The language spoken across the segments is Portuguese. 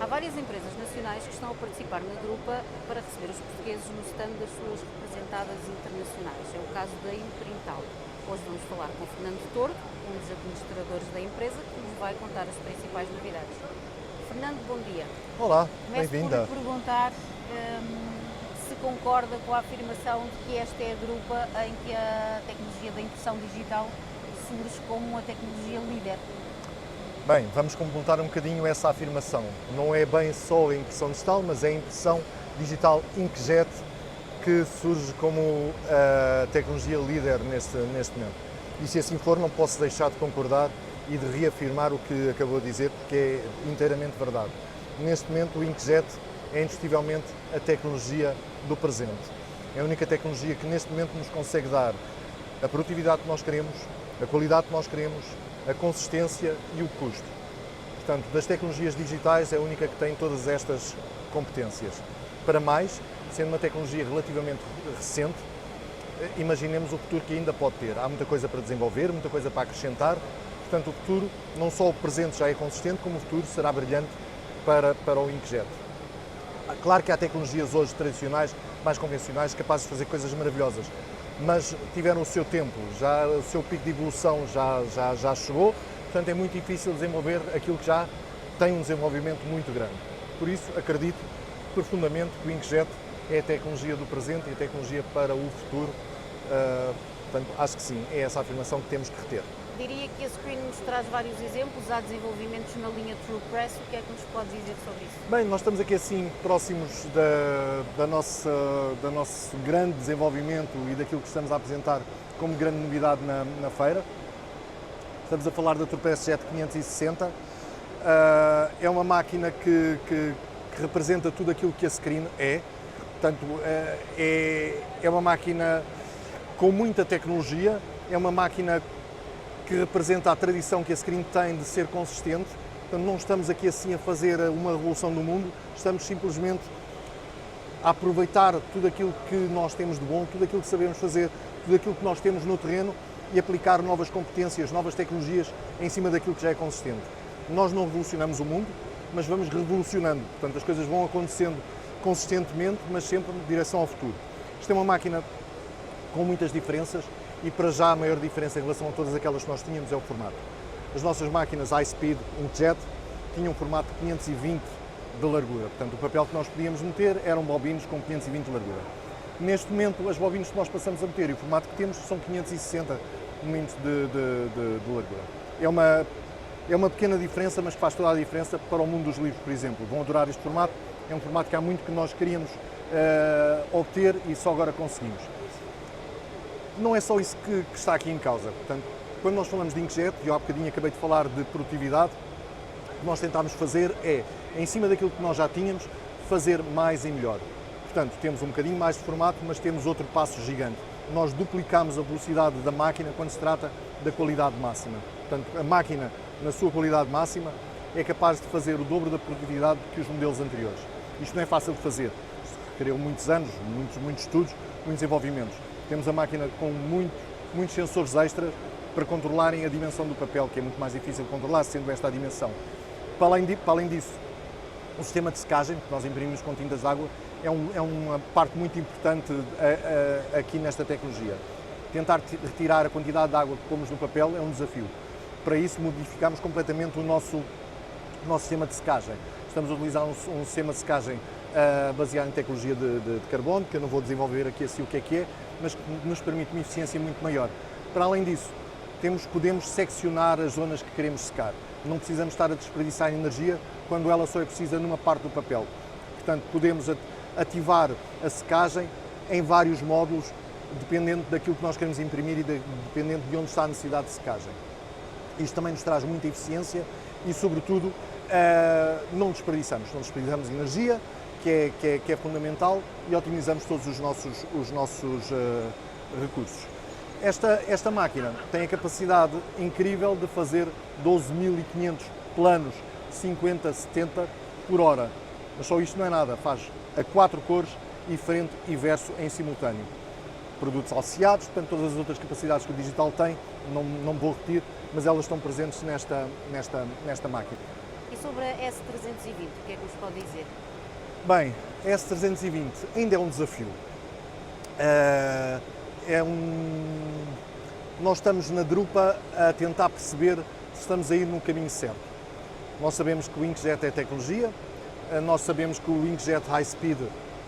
várias empresas nacionais que estão a participar na Drupa para receber os portugueses no stand das suas representadas internacionais. É o caso da Imprintal. Hoje vamos falar com o Fernando Tordo, um dos administradores da empresa, que nos vai contar as principais novidades. Fernando, bom dia. Olá, Começo bem-vinda. por perguntar se concorda com a afirmação de que esta é a Drupa em que a tecnologia da impressão digital surge como uma tecnologia líder. Bem, vamos complementar um bocadinho essa afirmação. Não é bem só a impressão digital, mas é a impressão digital inkjet que surge como a tecnologia líder neste momento. E se assim for, não posso deixar de concordar e de reafirmar o que acabou de dizer, porque é inteiramente verdade. Neste momento, o inkjet é indiscutivelmente a tecnologia do presente. É a única tecnologia que neste momento nos consegue dar a produtividade que nós queremos, a qualidade que nós queremos, a consistência e o custo. Portanto, das tecnologias digitais é a única que tem todas estas competências. Para mais, sendo uma tecnologia relativamente recente, imaginemos o futuro que ainda pode ter. Há muita coisa para desenvolver, muita coisa para acrescentar. Portanto, o futuro, não só o presente já é consistente, como o futuro será brilhante para o inkjet. Claro que há tecnologias hoje tradicionais, mais convencionais, capazes de fazer coisas maravilhosas, mas tiveram o seu tempo, já o seu pico de evolução já chegou, portanto é muito difícil desenvolver aquilo que já tem um desenvolvimento muito grande. Por isso, acredito profundamente que o inkjet é a tecnologia do presente e a tecnologia para o futuro. Portanto, acho que sim, é essa a afirmação que temos que reter. Diria que a Screen nos traz vários exemplos, há desenvolvimentos na linha True Press, o que é que nos pode dizer sobre isso? Bem, nós estamos aqui assim próximos do nosso grande desenvolvimento e daquilo que estamos a apresentar como grande novidade na feira. Estamos a falar da True Press Jet 560. É uma máquina que representa tudo aquilo que a Screen é. Portanto, é uma máquina com muita tecnologia, é uma máquina que representa a tradição que a Screen tem de ser consistente. Portanto, não estamos aqui assim a fazer uma revolução no mundo, estamos simplesmente a aproveitar tudo aquilo que nós temos de bom, tudo aquilo que sabemos fazer, tudo aquilo que nós temos no terreno e aplicar novas competências, novas tecnologias em cima daquilo que já é consistente. Nós não revolucionamos o mundo, mas vamos revolucionando. Portanto, as coisas vão acontecendo consistentemente, mas sempre em direção ao futuro. Isto é uma máquina com muitas diferenças e para já a maior diferença em relação a todas aquelas que nós tínhamos é o formato. As nossas máquinas high-speed inkjet tinham um formato de 520 de largura, portanto o papel que nós podíamos meter eram bobinos com 520 de largura. Neste momento as bobinas que nós passamos a meter e o formato que temos são 560 milímetros de largura. É uma pequena diferença, mas que faz toda a diferença para o mundo dos livros, por exemplo. Vão adorar este formato, é um formato que há muito que nós queríamos obter e só agora conseguimos. Não é só isso que está aqui em causa. Portanto, quando nós falamos de inkjet, e eu há bocadinho acabei de falar de produtividade, o que nós tentámos fazer é, em cima daquilo que nós já tínhamos, fazer mais e melhor. Portanto, temos um bocadinho mais de formato, mas temos outro passo gigante. Nós duplicamos a velocidade da máquina quando se trata da qualidade máxima. Portanto, a máquina, na sua qualidade máxima, é capaz de fazer o dobro da produtividade que os modelos anteriores. Isto não é fácil de fazer. Isto requereu muitos anos, muitos estudos, muitos desenvolvimentos. Temos a máquina com muitos sensores extras para controlarem a dimensão do papel, que é muito mais difícil de controlar, sendo esta a dimensão. Para além disso, o sistema de secagem, que nós imprimimos com tintas de água, é uma parte muito importante aqui nesta tecnologia. Tentar retirar a quantidade de água que pomos no papel é um desafio. Para isso, modificamos completamente o nosso sistema de secagem. Estamos a utilizar um sistema de secagem baseado em tecnologia de carbono, que eu não vou desenvolver aqui assim o que é, mas que nos permite uma eficiência muito maior. Para além disso, podemos seccionar as zonas que queremos secar. Não precisamos estar a desperdiçar energia quando ela só é precisa numa parte do papel. Portanto, podemos ativar a secagem em vários módulos, dependendo daquilo que nós queremos imprimir e dependendo de onde está a necessidade de secagem. Isto também nos traz muita eficiência e, sobretudo, não desperdiçamos energia, que é fundamental, e otimizamos todos os nossos recursos. Esta máquina tem a capacidade incrível de fazer 12.500 planos 50-70 por hora, mas só isto não é nada, faz a 4 cores e frente e verso em simultâneo. Produtos alceados, portanto todas as outras capacidades que o digital tem, não vou repetir, mas elas estão presentes nesta máquina. E sobre a S320, o que é que nos pode dizer? Bem, a S320 ainda é um desafio. Eh, Nós estamos na Drupa a tentar perceber se estamos a ir no caminho certo. Nós sabemos que o Inkjet é tecnologia, nós sabemos que o Inkjet High Speed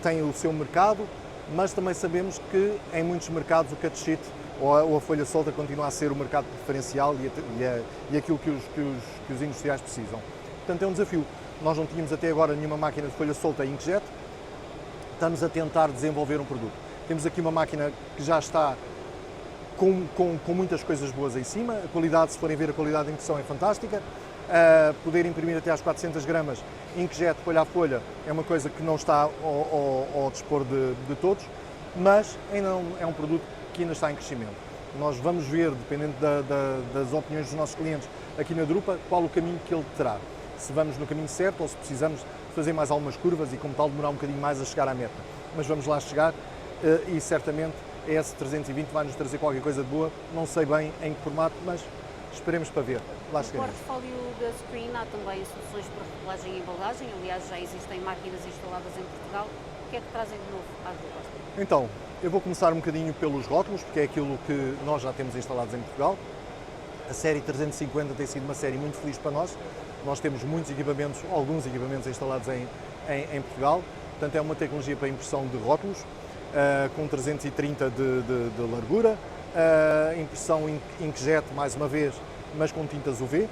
tem o seu mercado, mas também sabemos que em muitos mercados o cut sheet ou a folha solta continua a ser o mercado preferencial e aquilo que os industriais precisam. Portanto, é um desafio. Nós não tínhamos até agora nenhuma máquina de folha solta Inkjet, estamos a tentar desenvolver um produto. Temos aqui uma máquina que já está com muitas coisas boas em cima, a qualidade, se forem ver, a qualidade de impressão é fantástica, poder imprimir até às 400 gramas Inkjet folha a folha é uma coisa que não está ao dispor de todos, mas ainda é um produto que ainda está em crescimento. Nós vamos ver, dependendo das opiniões dos nossos clientes aqui na Drupa, qual o caminho que ele terá. Se vamos no caminho certo ou se precisamos fazer mais algumas curvas e, como tal, demorar um bocadinho mais a chegar à meta. Mas vamos lá chegar e certamente a S320 vai nos trazer qualquer coisa de boa. Não sei bem em que formato, mas esperemos para ver. Lá No chegaremos. portfólio da Screen há também soluções para revelagem e embalagem. Aliás, já existem máquinas instaladas em Portugal. O que é que trazem de novo à Drupa? Então, eu vou começar um bocadinho pelos rótulos, porque é aquilo que nós já temos instalados em Portugal. A série 350 tem sido uma série muito feliz para nós. Nós temos muitos equipamentos, alguns equipamentos instalados em Portugal. Portanto, é uma tecnologia para impressão de rótulos, com 330 de largura, impressão Inkjet, mais uma vez, mas com tintas UV.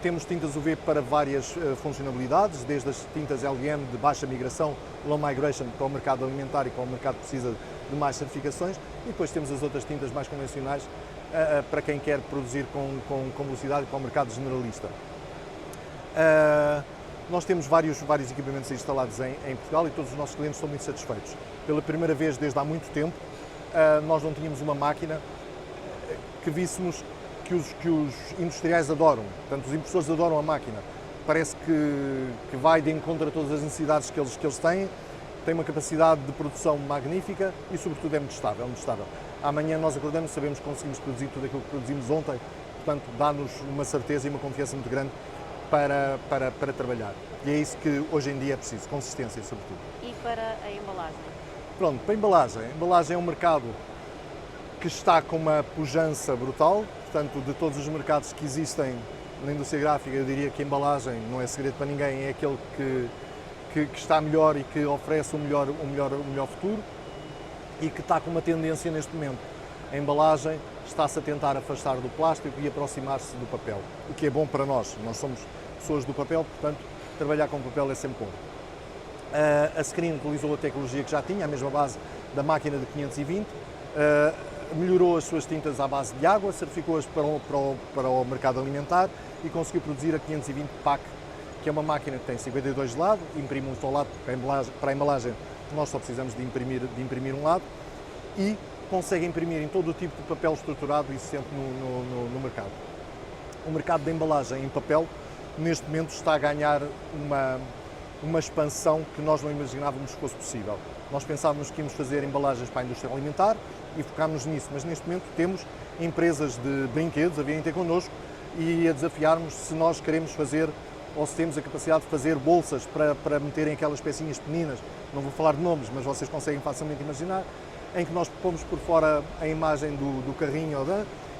Temos tintas UV para várias funcionalidades, desde as tintas LVM de baixa migração, low migration, para o mercado alimentar e para o mercado que precisa de mais certificações, e depois temos as outras tintas mais convencionais para quem quer produzir com velocidade e para o mercado generalista. Nós temos vários equipamentos instalados em Portugal e todos os nossos clientes estão muito satisfeitos. Pela primeira vez desde há muito tempo, nós não tínhamos uma máquina que víssemos que os industriais adoram. Portanto, os impressores adoram a máquina. Parece que vai de encontro a todas as necessidades que eles têm, tem uma capacidade de produção magnífica e, sobretudo, é muito estável. Amanhã nós acordamos, sabemos que conseguimos produzir tudo aquilo que produzimos ontem, portanto, dá-nos uma certeza e uma confiança muito grande para trabalhar. E é isso que hoje em dia é preciso, consistência, sobretudo. E para a embalagem? Pronto, para a embalagem. A embalagem é um mercado que está com uma pujança brutal, portanto, de todos os mercados que existem na indústria gráfica, eu diria que a embalagem não é segredo para ninguém, é aquele que está melhor e que oferece o melhor futuro e que está com uma tendência neste momento. A embalagem está-se a tentar afastar do plástico e aproximar-se do papel, o que é bom para nós. Nós somos pessoas do papel, portanto, trabalhar com papel é sempre bom. A Screen utilizou a tecnologia que já tinha, a mesma base da máquina de 520, melhorou as suas tintas à base de água, certificou-as para o mercado alimentar e conseguiu produzir a 520 PAC, que é uma máquina que tem 52 de lado, imprime um só lado, para a embalagem nós só precisamos de imprimir um lado e consegue imprimir em todo o tipo de papel estruturado existente no mercado. O mercado da embalagem em papel, neste momento, está a ganhar uma expansão que nós não imaginávamos que fosse possível. Nós pensávamos que íamos fazer embalagens para a indústria alimentar e focámos nisso, mas neste momento temos empresas de brinquedos a virem ter connosco e a desafiarmos se nós queremos fazer ou se temos a capacidade de fazer bolsas para meterem aquelas pecinhas pequeninas, não vou falar de nomes, mas vocês conseguem facilmente imaginar, em que nós pomos por fora a imagem do carrinho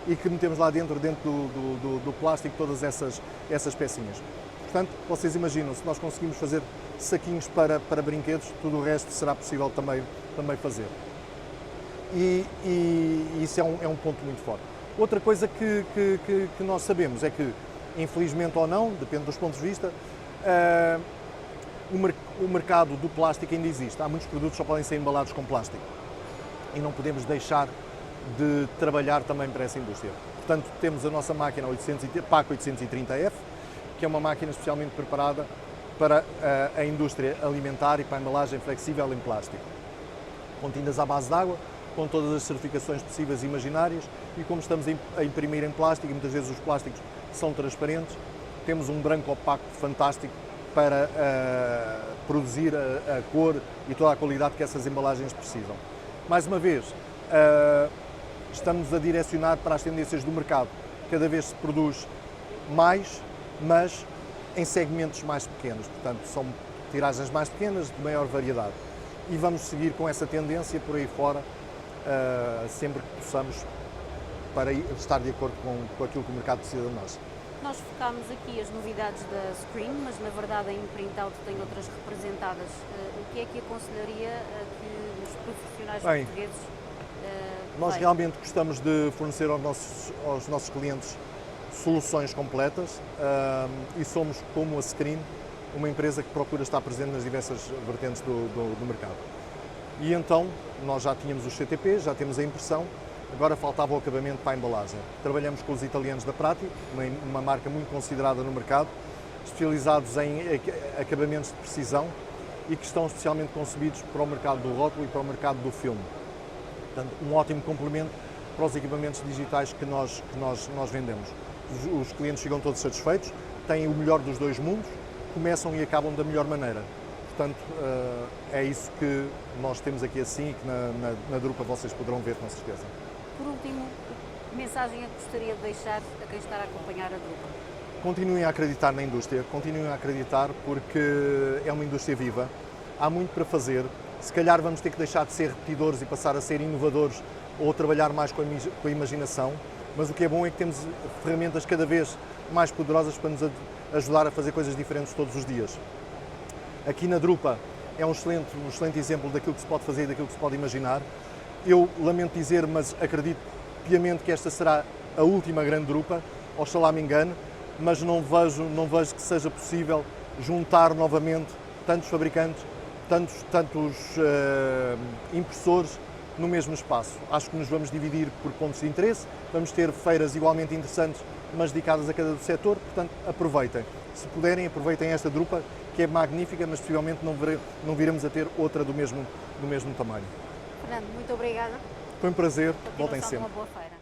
e que metemos lá dentro do plástico todas essas pecinhas. Portanto, vocês imaginam, se nós conseguimos fazer saquinhos para brinquedos, tudo o resto será possível também fazer. E isso é um ponto muito forte. Outra coisa que nós sabemos é que, infelizmente ou não, depende dos pontos de vista, o mercado do plástico ainda existe. Há muitos produtos que só podem ser embalados com plástico e não podemos deixar de trabalhar também para essa indústria. Portanto, temos a nossa máquina PAC 830F, que é uma máquina especialmente preparada para a indústria alimentar e para a embalagem flexível em plástico, com tintas à base de água, com todas as certificações possíveis e imaginárias, e como estamos a imprimir em plástico, e muitas vezes os plásticos são transparentes, temos um branco opaco fantástico para produzir a cor e toda a qualidade que essas embalagens precisam. Mais uma vez, estamos a direcionar para as tendências do mercado. Cada vez se produz mais, mas em segmentos mais pequenos, portanto são tiragens mais pequenas, de maior variedade. E vamos seguir com essa tendência por aí fora, sempre que possamos, para estar de acordo com aquilo que o mercado precisa de nós. Nós focámos aqui as novidades da Screen, mas na verdade a Imprint Out tem outras representadas. O que é que aconselharia a que os profissionais portugueses nós realmente gostamos de fornecer aos nossos clientes soluções completas e somos, como a Screen, uma empresa que procura estar presente nas diversas vertentes do mercado. E então, nós já tínhamos os CTPs, já temos a impressão, agora faltava o acabamento para a embalagem. Trabalhamos com os italianos da Prati, uma marca muito considerada no mercado, especializados em acabamentos de precisão e que estão especialmente concebidos para o mercado do rótulo e para o mercado do filme. Portanto, um ótimo complemento para os equipamentos digitais que nós vendemos. Os clientes ficam todos satisfeitos, têm o melhor dos dois mundos, começam e acabam da melhor maneira. Portanto, é isso que nós temos aqui assim e que na Drupa vocês poderão ver com certeza. Por último, que mensagem é que gostaria de deixar a quem está a acompanhar a Drupa? Continuem a acreditar na indústria, continuem a acreditar porque é uma indústria viva, há muito para fazer, se calhar vamos ter que deixar de ser repetidores e passar a ser inovadores ou trabalhar mais com a imaginação, mas o que é bom é que temos ferramentas cada vez mais poderosas para nos ajudar a fazer coisas diferentes todos os dias. Aqui na Drupa é um excelente exemplo daquilo que se pode fazer e daquilo que se pode imaginar. Eu lamento dizer, mas acredito piamente que esta será a última grande Drupa, oxalá me engane, mas não vejo que seja possível juntar novamente tantos fabricantes, tantos impressores no mesmo espaço. Acho que nos vamos dividir por pontos de interesse, vamos ter feiras igualmente interessantes, mas dedicadas a cada setor, portanto aproveitem. Se puderem, aproveitem esta Drupa, que é magnífica, mas possivelmente não viremos a ter outra do mesmo tamanho. Fernando, muito obrigada. Foi um prazer, voltem Continuação de sempre. uma boa feira.